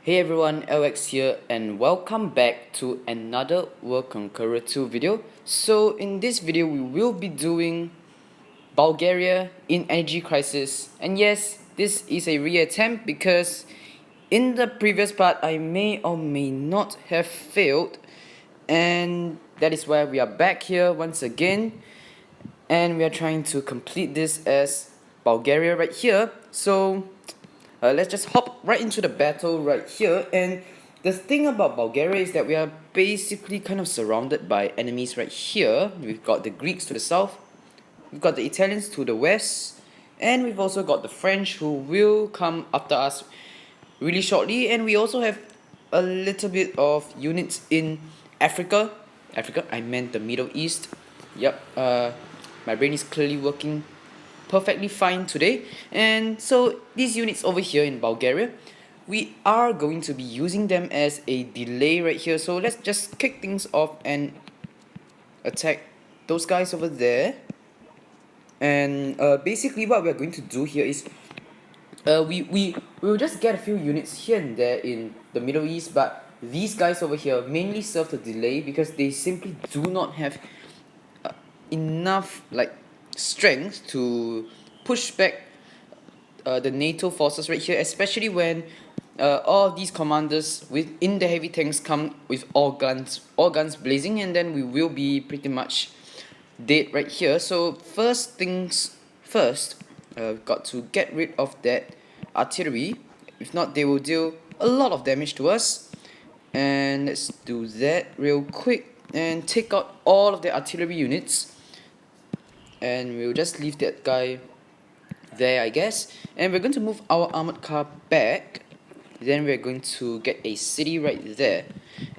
Hey everyone, LX here and welcome back to another World Conqueror 2 video. So in this video we will be doing Bulgaria in energy crisis, and yes, this is a reattempt because in the previous part I may or may not have failed, and that is why we are back here once again and we are trying to complete this as Bulgaria right here. So let's just hop right into the battle right here. And the thing about Bulgaria is that we are basically kind of surrounded by enemies right here. We've got the Greeks to the south, we've got the Italians to the west, and we've also got the French who will come after us really shortly. And we also have a little bit of units in Africa. I meant the Middle East. Yep, my brain is clearly working perfectly fine today. And so these units over here in Bulgaria, we are going to be using them as a delay right here. So let's just kick things off and attack those guys over there. And basically what we're going to do here is we will just get a few units here and there in the Middle East, but these guys over here mainly serve the delay because they simply do not have enough strength to push back the NATO forces right here, especially when all of these commanders within the heavy tanks come with all guns blazing, and then we will be pretty much dead right here. So first things first, we've got to get rid of that artillery. If not, they will deal a lot of damage to us. And let's do that real quick and take out all of the artillery units. And we'll just leave that guy there, I guess. And we're going to move our armored car back. Then we're going to get a city right there.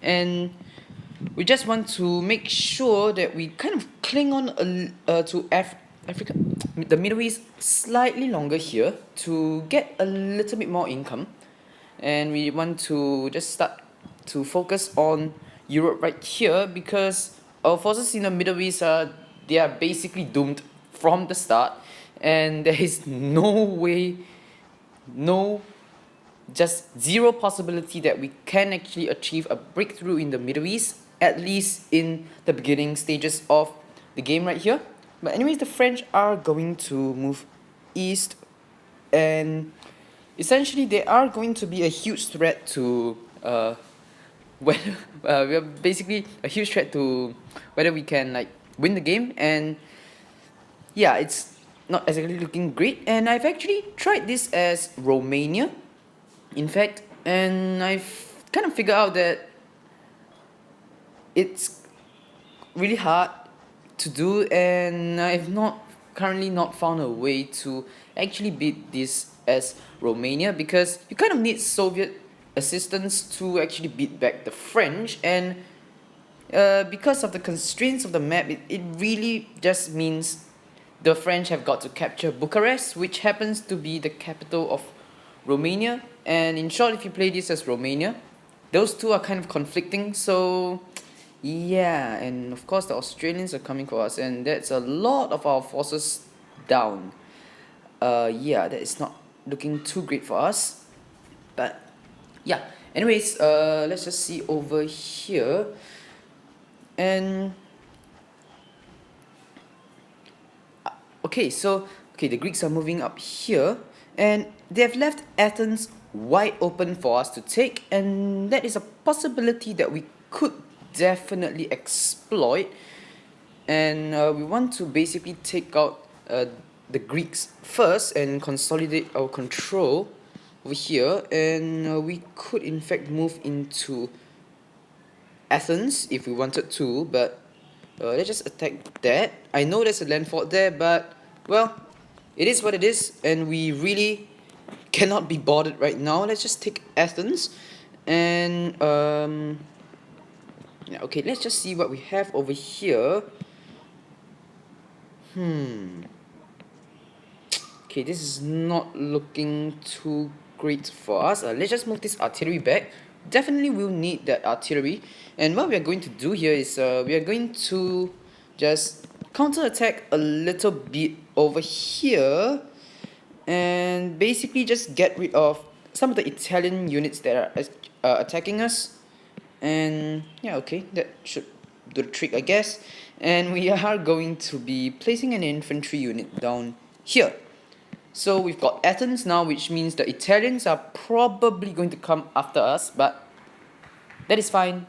And we just want to make sure that we kind of cling on to Africa, the Middle East, slightly longer here to get a little bit more income. And we want to just start to focus on Europe right here because our forces in the Middle East they are basically doomed from the start, and there is no way, just zero possibility that we can actually achieve a breakthrough in the Middle East, at least in the beginning stages of the game right here. But anyways, the French are going to move east, and essentially they are going to be a huge threat to we are basically a huge threat to whether we can win the game. And yeah, it's not exactly looking great, and I've actually tried this as Romania, in fact, and I've kind of figured out that it's really hard to do, and I've currently not found a way to actually beat this as Romania because you kind of need Soviet assistance to actually beat back the French. And because of the constraints of the map, it really just means the French have got to capture Bucharest, which happens to be the capital of Romania. And in short, if you play this as Romania, those two are kind of conflicting. So yeah, and of course the Australians are coming for us, and that's a lot of our forces down. Yeah, that is not looking too great for us. But yeah, anyways, let's just see over here. And okay, the Greeks are moving up here, and they have left Athens wide open for us to take, and that is a possibility that we could definitely exploit. And we want to basically take out the Greeks first and consolidate our control over here. And we could in fact move into Athens if we wanted to, but let's just attack that. I know there's a land fort there, but well, it is what it is, and we really cannot be bothered right now. Let's just take Athens. And yeah, okay, let's just see what we have over here. Okay, this is not looking too great for us. Let's just move this artillery back. Definitely will need that artillery. And what we are going to do here is we are going to just counter-attack a little bit over here and basically just get rid of some of the Italian units that are attacking us. And yeah, okay, that should do the trick, I guess. And we are going to be placing an infantry unit down here. So we've got Athens now, which means the Italians are probably going to come after us, but that is fine.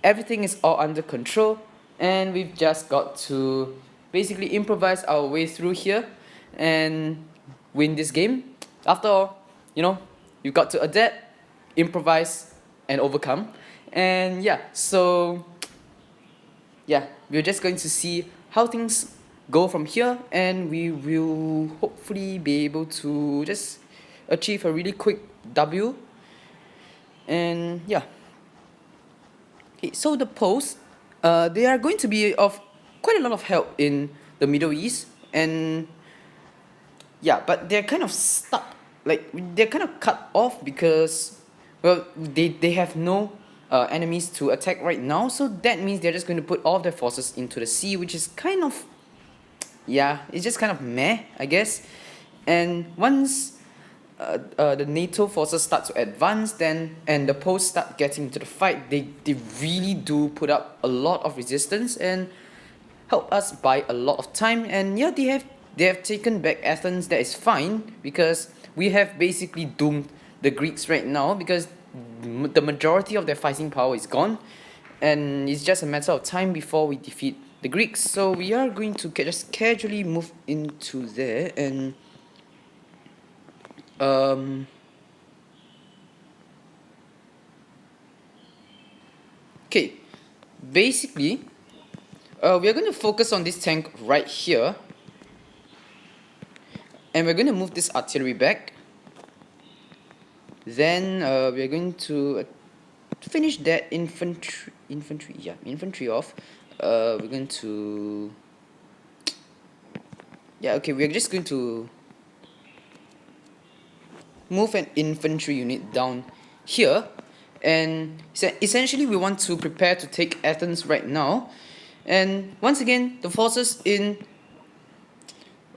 Everything is all under control, and we've just got to basically improvise our way through here and win this game. After all, you know, you've got to adapt, improvise, and overcome. And yeah, so yeah, we're just going to see how things go from here, and we will hopefully be able to just achieve a really quick W. And yeah, okay, so the posts, they are going to be of quite a lot of help in the Middle East. And yeah, but they're kind of stuck, like they're kind of cut off because, well, they have no enemies to attack right now. So that means they're just going to put all of their forces into the sea, which is kind of, yeah, it's just kind of meh, I guess. And once the NATO forces start to advance, then and the posts start getting into the fight, they really do put up a lot of resistance and help us buy a lot of time. And yeah, they have taken back Athens. That is fine, because we have basically doomed the Greeks right now, because the majority of their fighting power is gone, and it's just a matter of time before we defeat the Greeks. So we are going to just casually move into there. And okay, basically we are going to focus on this tank right here, and we're going to move this artillery back. Then we're going to finish that infantry off. We're going to, yeah, okay, we're just going to move an infantry unit down here. And essentially we want to prepare to take Athens right now. And once again, the forces in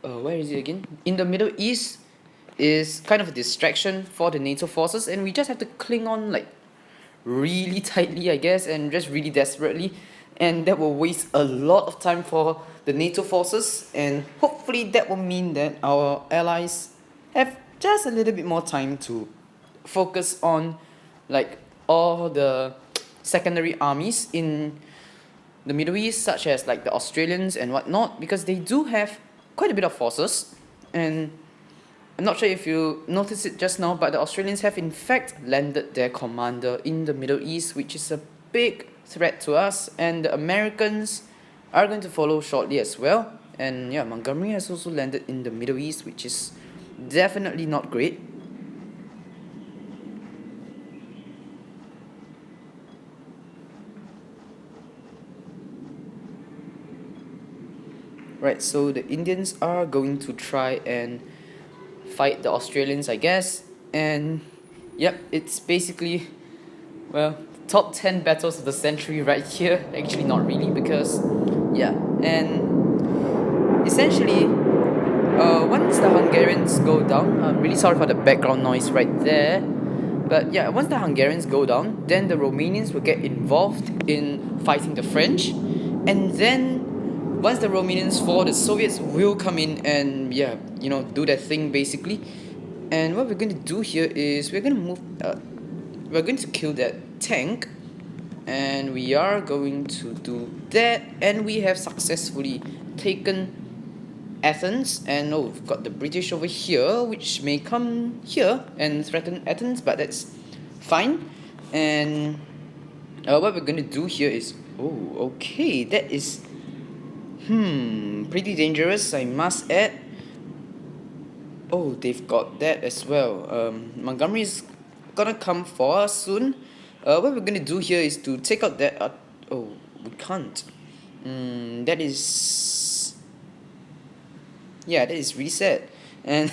where is it again? In the Middle East is kind of a distraction for the NATO forces, and we just have to cling on like really tightly, I guess, and just really desperately. And that will waste a lot of time for the NATO forces, and hopefully that will mean that our allies have just a little bit more time to focus on like all the secondary armies in the Middle East, such as like the Australians and whatnot, because they do have quite a bit of forces. And I'm not sure if you noticed it just now, but the Australians have in fact landed their commander in the Middle East, which is a big threat to us. And the Americans are going to follow shortly as well. And yeah, Montgomery has also landed in the Middle East, which is definitely not great. Right, so the Indians are going to try and fight the Australians, I guess. And yep, it's basically, well, top 10 battles of the century right here. Actually not really, because yeah, and essentially once the Hungarians go down, I'm really sorry for the background noise right there, but yeah, once the Hungarians go down, then the Romanians will get involved in fighting the French. And then once the Romanians fall, the Soviets will come in and yeah, you know, do their thing basically. And what we're going to do here is we're going to kill that tank, and we are going to do that. And we have successfully taken Athens. And oh, we've got the British over here, which may come here and threaten Athens, but that's fine. And what we're going to do here is, oh, okay, that is pretty dangerous, I must add. Oh, they've got that as well. Montgomery's gonna come for us soon. What we're gonna do here is to take out that. Oh, we can't. That is. Yeah, that is really sad. And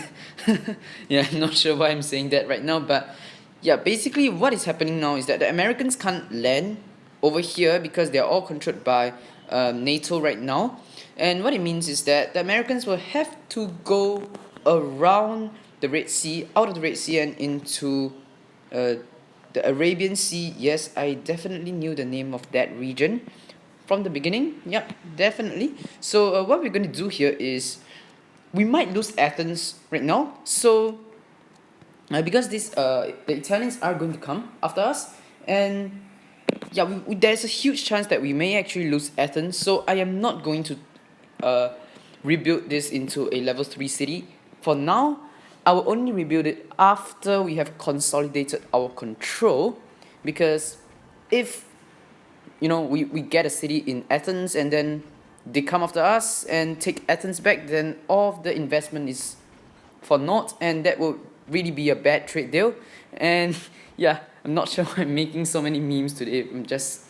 yeah, I'm not sure why I'm saying that right now, but yeah, basically what is happening now is that the Americans can't land over here because they're all controlled by NATO right now. And what it means is that the Americans will have to go around the Red Sea, out of the Red Sea and into the Arabian Sea. Yes, I definitely knew the name of that region from the beginning. Yep, definitely. So what we're going to do here is we might lose Athens right now. So because the Italians are going to come after us, and yeah, there's a huge chance that we may actually lose Athens. So I am not going to uh, rebuild this into a level 3 city. For now, I will only rebuild it after we have consolidated our control, because if we get a city in Athens and then they come after us and take Athens back, then all of the investment is for naught, and that would really be a bad trade deal. And yeah, I'm not sure why I'm making so many memes today. I'm just,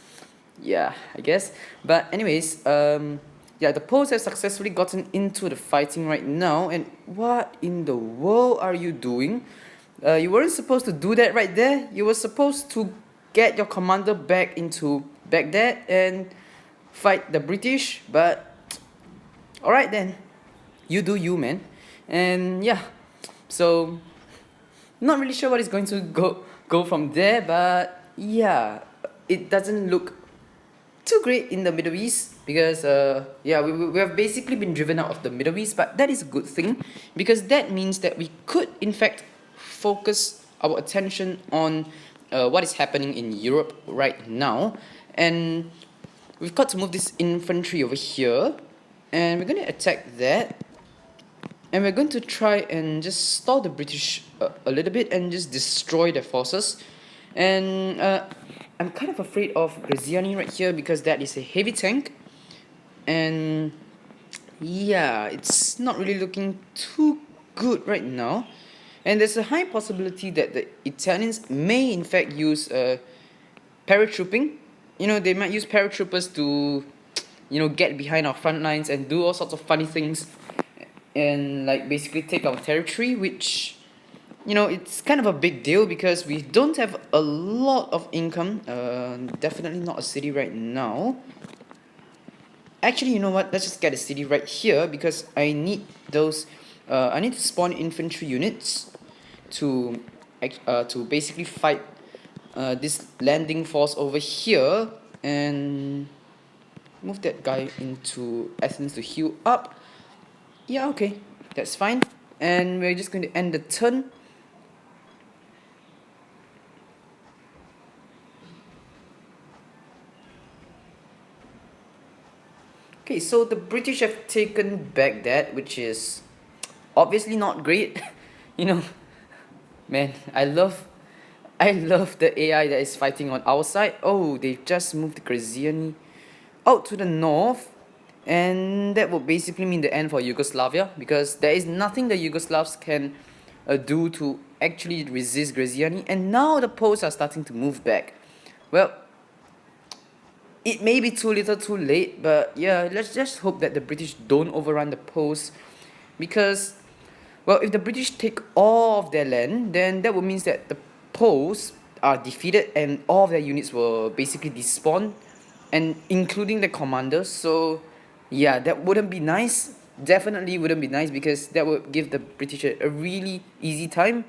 yeah, I guess. But anyways, yeah, the Poles have successfully gotten into the fighting right now. And what in the world are you doing? You weren't supposed to do that right there. You were supposed to get your commander back into Baghdad and fight the British. But alright then, you do you, man. And yeah, so not really sure what is going to go from there, but yeah, it doesn't look too great in the Middle East, because yeah, we have basically been driven out of the Middle East. But that is a good thing, because that means that we could in fact focus our attention on what is happening in Europe right now. And we've got to move this infantry over here, and we're going to attack that. And we're going to try and just stall the British a little bit and just destroy their forces. And I'm kind of afraid of Graziani right here, because that is a heavy tank. And yeah, it's not really looking too good right now. And there's a high possibility that the Italians may in fact use paratrooping. They might use paratroopers to get behind our front lines and do all sorts of funny things, and like basically take our territory, which it's kind of a big deal, because we don't have a lot of income. Definitely not a city right now. Actually, you know what, let's just get a city right here, because I need those I need to spawn infantry units to basically fight this landing force over here, and move that guy into Athens to heal up. Yeah, okay, that's fine. And we're just going to end the turn. Okay, so the British have taken back that, which is obviously not great. Man, I love the AI that is fighting on our side. Oh, they've just moved Graziani out to the north. And that would basically mean the end for Yugoslavia, because there is nothing the Yugoslavs can do to actually resist Graziani. And now the Poles are starting to move back. Well, it may be too little too late, but yeah, let's just hope that the British don't overrun the Poles. Because, well, if the British take all of their land, then that would mean that the Poles are defeated and all of their units will basically despawn, and including the commanders. So yeah, that wouldn't be nice. Definitely wouldn't be nice, because that would give the British a really easy time.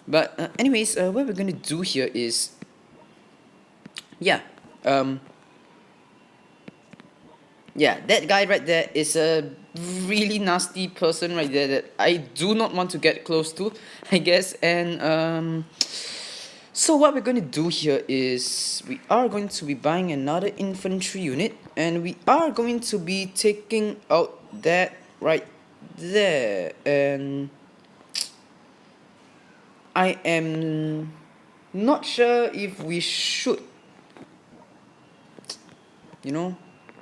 But anyways, what we're gonna do here is, yeah, yeah, that guy right there is a really nasty person right there that I do not want to get close to, I guess. And so what we're going to do here is we are going to be buying another infantry unit, and we are going to be taking out that right there. And I am not sure if we should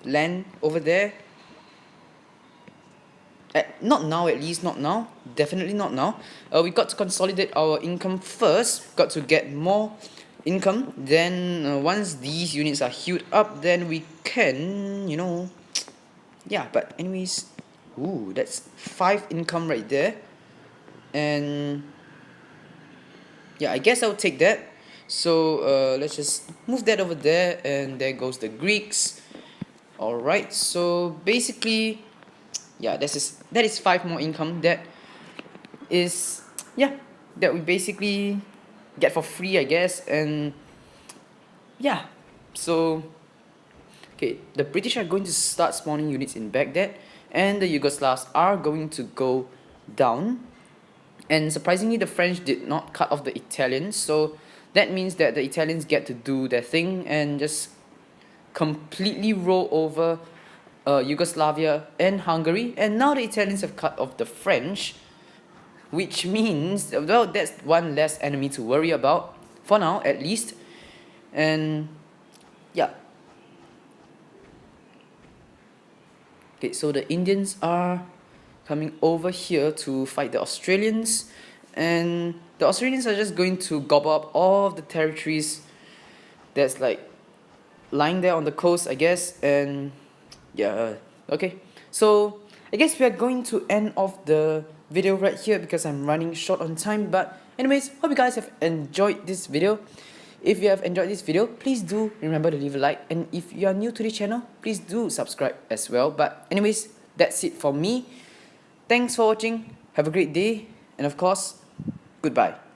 land over there. Not now, at least not now. Definitely not now. We got to consolidate our income first. Got to get more income. Then once these units are healed up, then we can, yeah. But anyways, ooh, that's 5 income right there. And yeah, I guess I'll take that. So let's just move that over there, and there goes the Greeks. Alright, so basically, yeah, that is 5 more income. That is yeah, that we basically get for free, I guess. And yeah, so okay, the British are going to start spawning units in Baghdad, and the Yugoslavs are going to go down. And surprisingly, the French did not cut off the Italians, so that means that the Italians get to do their thing and just completely roll over Yugoslavia and Hungary. And now the Italians have cut off the French, which means, well, that's one less enemy to worry about, for now at least. And yeah. Okay, so the Indians are coming over here to fight the Australians, and the Australians are just going to gobble up all of the territories that's like lying there on the coast, I guess. And yeah, okay, so I guess we are going to end off the video right here because I'm running short on time. But anyways, hope you guys have enjoyed this video. If you have enjoyed this video, please do remember to leave a like, and if you are new to the channel, please do subscribe as well. But anyways, that's it for me. Thanks for watching, have a great day, and of course, goodbye.